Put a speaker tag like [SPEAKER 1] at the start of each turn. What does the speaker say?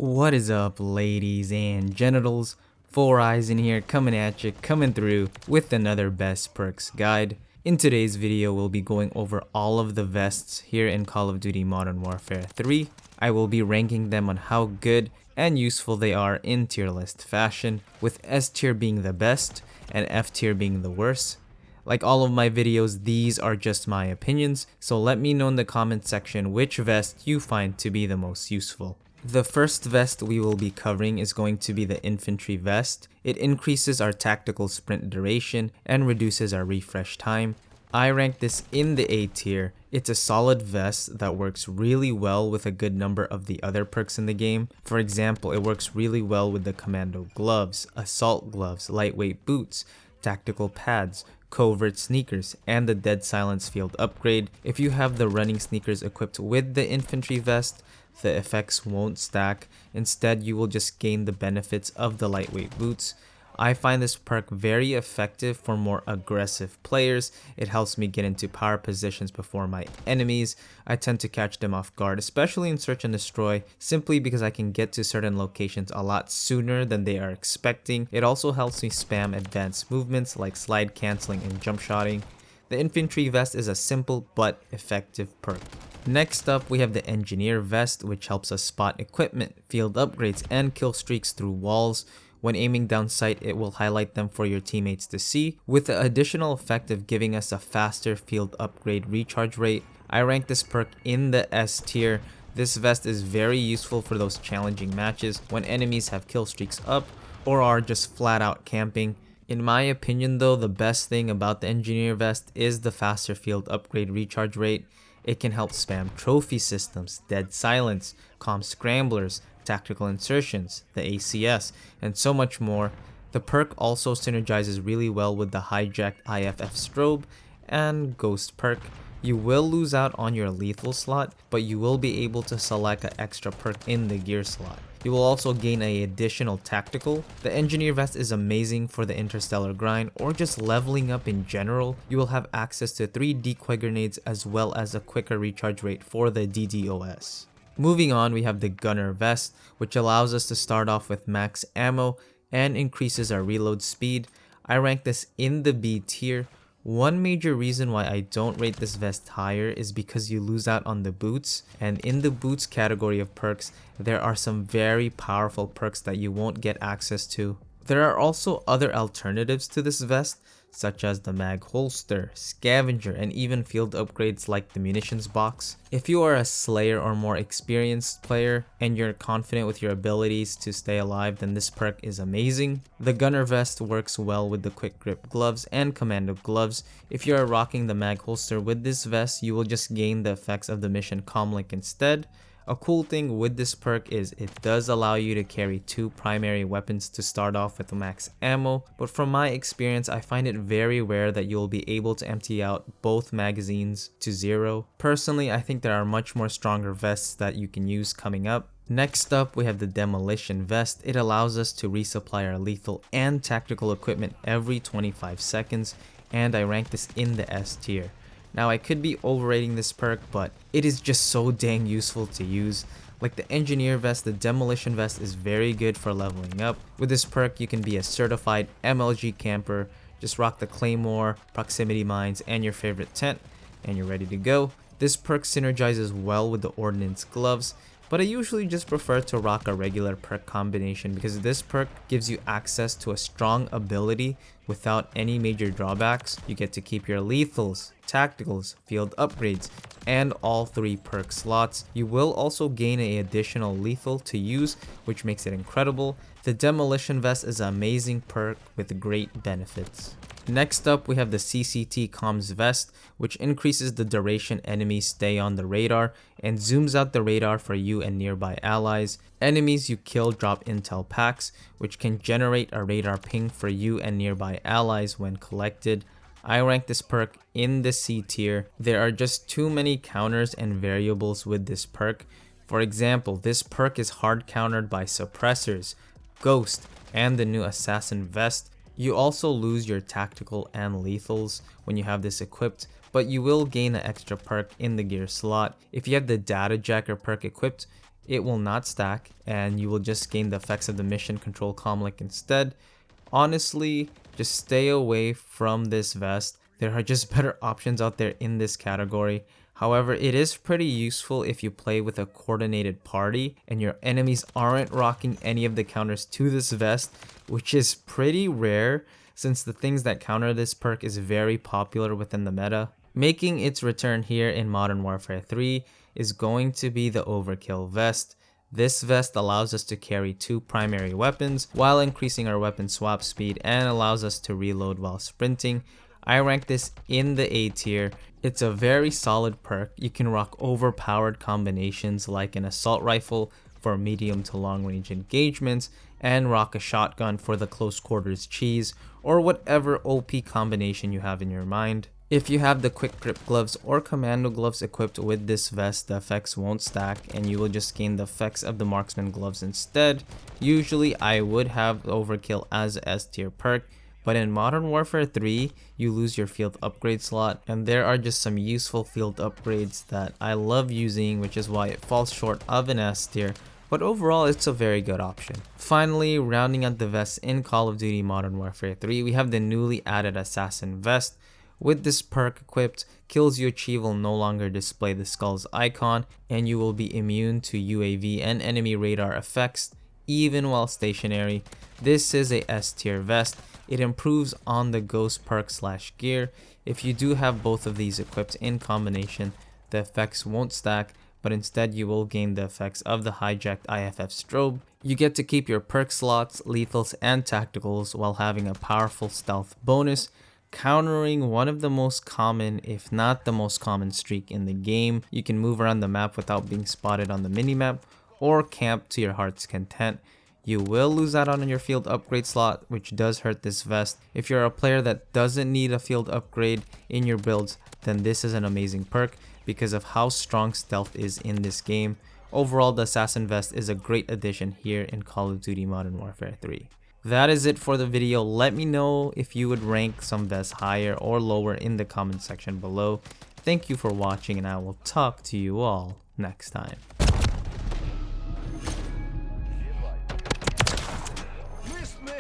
[SPEAKER 1] What is up, ladies and genitals? Four Eyes in here, coming at you, coming through with another best perks guide. In today's video, we'll be going over all of the vests here in Call of Duty Modern Warfare 3. I will be ranking them on how good and useful they are in tier list fashion, with S tier being the best and F tier being the worst. Like all of my videos, these are just my opinions, so let me know in the comment section which vest you find to be the most useful. The first vest we will be covering is going to be the Infantry Vest. It increases our tactical sprint duration and reduces our refresh time. I rank this in the A tier. It's a solid vest that works really well with a good number of the other perks in the game. For example, it works really well with the Commando gloves, assault gloves, lightweight boots, tactical pads, covert sneakers, and the Dead Silence field upgrade. If you have the running sneakers equipped with the Infantry Vest, the effects won't stack. Instead, you will just gain the benefits of the lightweight boots. I find this perk very effective for more aggressive players. It helps me get into power positions before my enemies. I tend to catch them off guard, especially in search and destroy, simply because I can get to certain locations a lot sooner than they are expecting. It also helps me spam advanced movements like slide canceling and jump shotting. The Infantry Vest is a simple but effective perk. Next up, we have the Engineer Vest, which helps us spot equipment, field upgrades, and kill streaks through walls. When aiming down sight, it will highlight them for your teammates to see, with the additional effect of giving us a faster field upgrade recharge rate. I rank this perk in the S tier. This vest is very useful for those challenging matches when enemies have kill streaks up or are just flat out camping. In my opinion though, the best thing about the Engineer Vest is the faster field upgrade recharge rate. It can help spam trophy systems, Dead Silence, comm scramblers, tactical insertions, the ACS, and so much more. The perk also synergizes really well with the hijacked IFF strobe and ghost perk. You will lose out on your lethal slot, but you will be able to select an extra perk in the gear slot. You will also gain an additional tactical. The Engineer Vest is amazing for the interstellar grind or just leveling up in general. You will have access to 3 decoy grenades as well as a quicker recharge rate for the DDoS. Moving on, we have the Gunner Vest, which allows us to start off with max ammo and increases our reload speed. I rank this in the B tier. One major reason why I don't rate this vest higher is because you lose out on the boots, and in the boots category of perks, there are some very powerful perks that you won't get access to. There are also other alternatives to this vest, such as the mag holster, scavenger, and even field upgrades like the munitions box. If you are a slayer or more experienced player and you're confident with your abilities to stay alive, then this perk is amazing. The Gunner Vest works well with the quick grip gloves and commando gloves. If you are rocking the mag holster with this vest, you will just gain the effects of the mission comlink instead. A cool thing with this perk is it does allow you to carry 2 primary weapons to start off with max ammo, but from my experience I find it very rare that you will be able to empty out both magazines to 0. Personally, I think there are much more stronger vests that you can use coming up. Next up, we have the Demolition Vest. It allows us to resupply our lethal and tactical equipment every 25 seconds, and I rank this in the S tier. Now, I could be overrating this perk, but it is just so dang useful to use. Like the Engineer Vest, the Demolition Vest is very good for leveling up. With this perk, you can be a certified MLG camper, just rock the Claymore, proximity mines, and your favorite tent, and you're ready to go. This perk synergizes well with the Ordnance gloves, but I usually just prefer to rock a regular perk combination because this perk gives you access to a strong ability without any major drawbacks. You get to keep your lethals, tacticals, field upgrades, and all 3 perk slots. You will also gain an additional lethal to use, which makes it incredible. The Demolition Vest is an amazing perk with great benefits. Next up, we have the CCT Comms Vest, which increases the duration enemies stay on the radar and zooms out the radar for you and nearby allies. Enemies you kill drop intel packs, which can generate a radar ping for you and nearby allies when collected. I rank this perk in the C tier. There are just too many counters and variables with this perk. For example, this perk is hard countered by suppressors, ghost, and the new assassin vest. You also lose your tactical and lethals when you have this equipped, but you will gain an extra perk in the gear slot. If you have the data jacker perk equipped, it will not stack and you will just gain the effects of the mission control comlink instead. Honestly, just stay away from this vest. There are just better options out there in this category. However, it is pretty useful if you play with a coordinated party and your enemies aren't rocking any of the counters to this vest, which is pretty rare since the things that counter this perk is very popular within the meta. Making its return here in Modern Warfare 3 is going to be the Overkill Vest. This vest allows us to carry 2 primary weapons while increasing our weapon swap speed and allows us to reload while sprinting. I rank this in the A tier. It's a very solid perk. You can rock overpowered combinations like an assault rifle for medium to long range engagements and rock a shotgun for the close quarters cheese or whatever OP combination you have in your mind. If you have the quick grip gloves or commando gloves equipped with this vest, the effects won't stack and you will just gain the effects of the marksman gloves instead. Usually I would have Overkill as a S tier perk, but in Modern Warfare 3 you lose your field upgrade slot, and there are just some useful field upgrades that I love using, which is why it falls short of an S tier, but overall it's a very good option. Finally, rounding out the vests in Call of Duty Modern Warfare 3, we have the newly added Assassin Vest. With this perk equipped, kills you achieve will no longer display the skull's icon, and you will be immune to UAV and enemy radar effects even while stationary. This is a S tier vest. It improves on the ghost perk / gear. If you do have both of these equipped in combination, the effects won't stack, but instead you will gain the effects of the hijacked IFF strobe. You get to keep your perk slots, lethals, and tacticals while having a powerful stealth bonus, countering one of the most common, if not the most common streak in the game. You can move around the map without being spotted on the minimap or camp to your heart's content. You will lose out on your field upgrade slot, which does hurt this vest. If you're a player that doesn't need a field upgrade in your builds, then this is an amazing perk because of how strong stealth is in this game. Overall, the Assassin Vest is a great addition here in Call of Duty Modern Warfare 3. That is it for the video. Let me know if you would rank some vests higher or lower in the comment section below. Thank you for watching, and I will talk to you all next time.
[SPEAKER 2] Missed me!